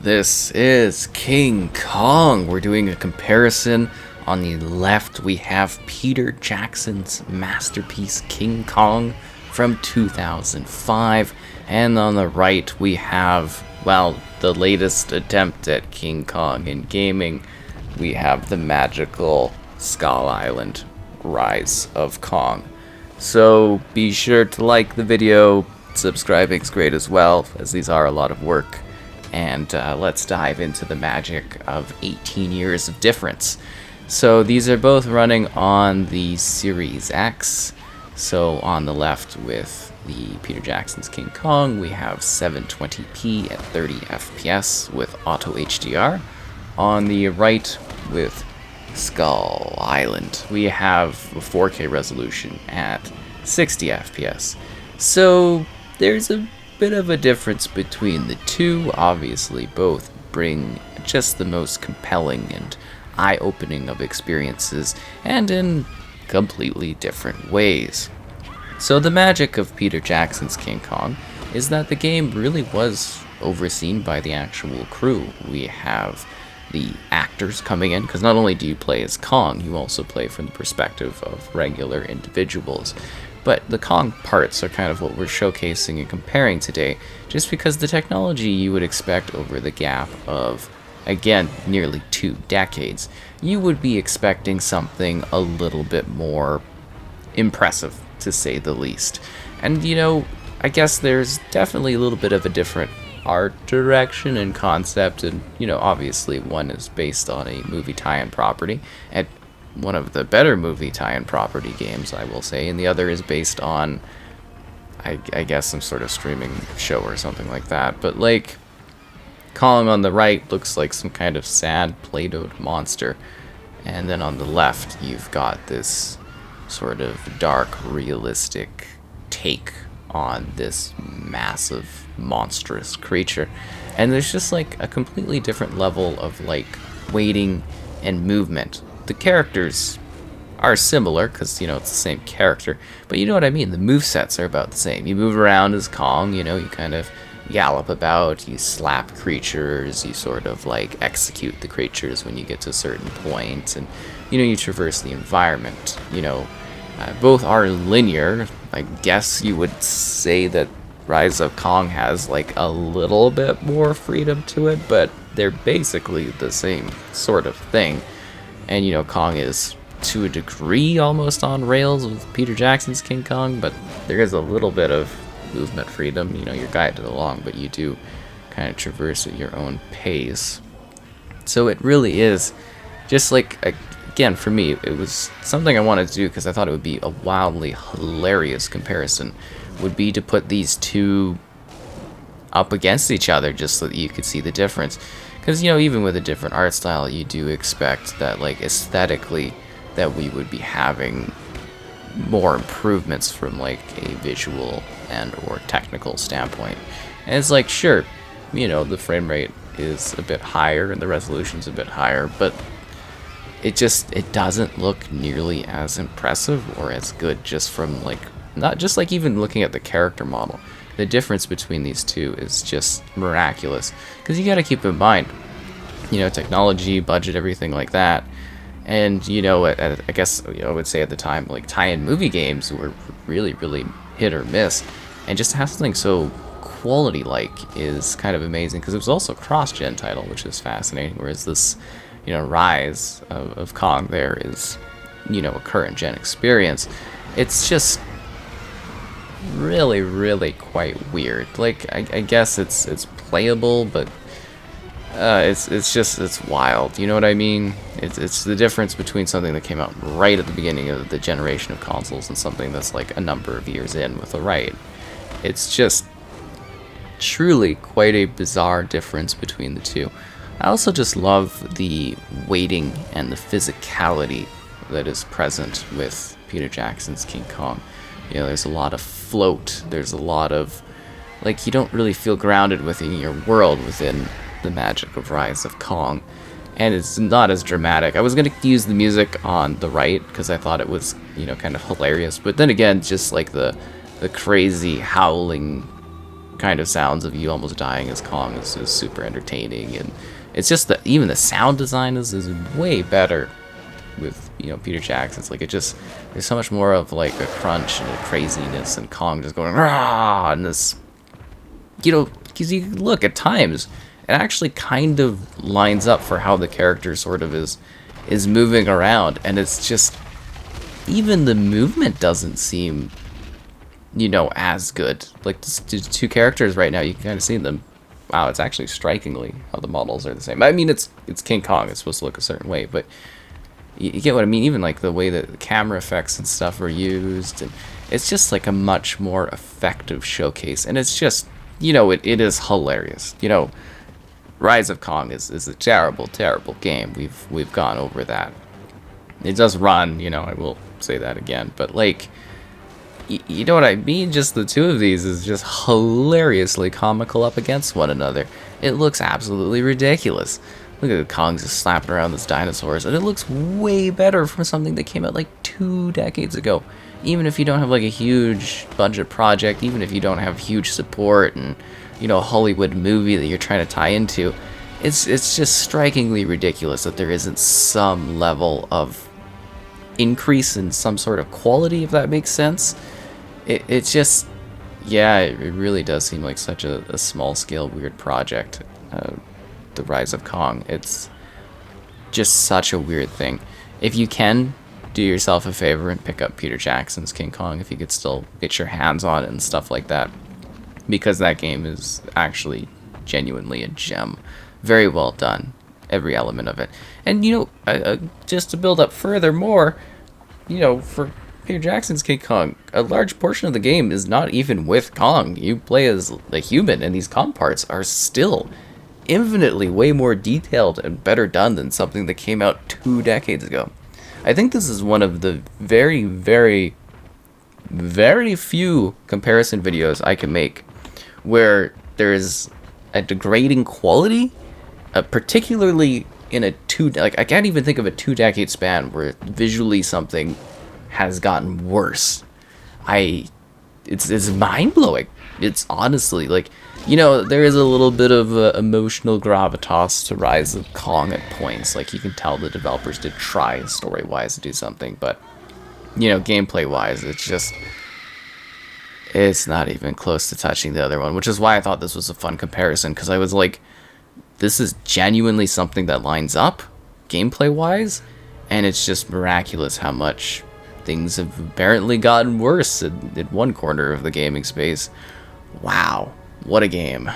This is King Kong. We're doing a comparison. On the left, we have Peter Jackson's masterpiece King Kong from 2005. And on the right, we have, well, the latest attempt at King Kong in gaming. We have the magical Skull Island Rise of Kong. So be sure to like the video. Subscribing's great as well, as these are a lot of work. And let's dive into the magic of 18 years of difference. So these are both running on the Series X. So on the left with the Peter Jackson's King Kong, we have 720p at 30 FPS with auto HDR. On the right with Skull Island, we have a 4K resolution at 60 FPS. So there's a bit of a difference between the two. Obviously, both bring just the most compelling and eye-opening of experiences, and in completely different ways. So the magic of Peter Jackson's King Kong is that the game really was overseen by the actual crew. We have the actors coming in, because not only do you play as Kong, you also play from the perspective of regular individuals. But the Kong parts are kind of what we're showcasing and comparing today, just because the technology you would expect over the gap of, again, nearly 2 decades, you would be expecting something a little bit more impressive, to say the least. And, you know, I guess there's definitely a little bit of a different art direction and concept, and, you know, obviously one is based on a movie tie-in property, and one of the better movie tie-in property games, I will say, and the other is based on, I guess, some sort of streaming show or something like that. But, like, Kong on the right looks like some kind of sad Play-Doh monster, and then on the left you've got this sort of dark, realistic take on this massive, monstrous creature. And there's just, like, a completely different level of, like, weighting and movement. The characters are similar, because, you know, it's the same character, but you know what I mean, the movesets are about the same. You move around as Kong, you know, you kind of gallop about, you slap creatures, you sort of, like, execute the creatures when you get to a certain point, and, you know, you traverse the environment. You know, both are linear. I guess you would say that Rise of Kong has, like, a little bit more freedom to it, but they're basically the same sort of thing. And, you know, Kong is, to a degree, almost on rails with Peter Jackson's King Kong, but there is a little bit of movement freedom. You know, you're guided along, but you do kind of traverse at your own pace. So it really is just, like, again, for me, it was something I wanted to do because I thought it would be a wildly hilarious comparison, would be to put these two up against each other just so that you could see the difference. Because, you know, even with a different art style, you do expect that, like, aesthetically, that we would be having more improvements from, like, a visual and or technical standpoint. And it's like, sure, you know, the frame rate is a bit higher and the resolution's a bit higher, but it doesn't look nearly as impressive or as good just from, like, not just, like, even looking at the character model. The difference between these two is just miraculous, because you got to keep in mind, you know, technology, budget, everything like that. And, you know, I guess, you know, I would say at the time, like, tie-in movie games were really, really hit or miss. And just to have something so quality-like is kind of amazing, because it was also a cross-gen title, which is fascinating, whereas this, you know, Rise of Kong there is, you know, a current-gen experience. It's just really, really quite weird. Like, I guess it's playable, but it's wild. You know what I mean? It's the difference between something that came out right at the beginning of the generation of consoles and something that's, like, a number of years in with the right. It's just truly quite a bizarre difference between the two. I also just love the weighting and the physicality that is present with Peter Jackson's King Kong. You know, there's a lot of float, there's a lot of, like, you don't really feel grounded within your world within the magic of Rise of Kong. And it's not as dramatic. I was going to use the music on the right because I thought it was, you know, kind of hilarious. But then again, just like the crazy howling kind of sounds of you almost dying as Kong is super entertaining, and it's just that even the sound design is way better with, you know, Peter Jackson's. Like, it just, there's so much more of like a crunch and a craziness, and Kong just going rah, and this, you know, because you look at times it actually kind of lines up for how the character sort of is moving around, and it's just, even the movement doesn't seem, you know, as good. Like, the two characters right now, you can kind of see them. Wow, it's actually strikingly how the models are the same. I mean, it's King Kong, it's supposed to look a certain way, but you get what I mean. Even like the way that the camera effects and stuff are used, and it's just like a much more effective showcase, and it's just, you know, it is hilarious. You know, Rise of Kong is a terrible game. We've gone over that. It does run, you know, I will say that again, but like, you know what I mean? Just the two of these is just hilariously comical up against one another. It looks absolutely ridiculous. Look at Kong just slapping around those dinosaurs, and it looks way better from something that came out like 2 decades ago. Even if you don't have like a huge budget project, even if you don't have huge support and, you know, a Hollywood movie that you're trying to tie into, it's just strikingly ridiculous that there isn't some level of increase in some sort of quality, if that makes sense. It's just, yeah, it really does seem like such a small-scale weird project, the Rise of Kong. It's just such a weird thing. If you can, do yourself a favor and pick up Peter Jackson's King Kong, if you could still get your hands on it and stuff like that, because that game is actually genuinely a gem. Very well done, every element of it. And, you know, just to build up furthermore, you know, for Peter Jackson's King Kong, a large portion of the game is not even with Kong. You play as a human, and these Kong parts are still infinitely way more detailed and better done than something that came out 2 decades ago. I think this is one of the very, very, very few comparison videos I can make where there is a degrading quality, particularly in a I can't even think of a 2-decade span where visually something has gotten worse. It's mind-blowing. It's honestly, like, you know, there is a little bit of emotional gravitas to Rise of Kong at points. Like, you can tell the developers did try story-wise to do something, but, you know, gameplay-wise, it's not even close to touching the other one, which is why I thought this was a fun comparison, because I was like, this is genuinely something that lines up gameplay-wise, and it's just miraculous how much things have apparently gotten worse in one corner of the gaming space. Wow, what a game.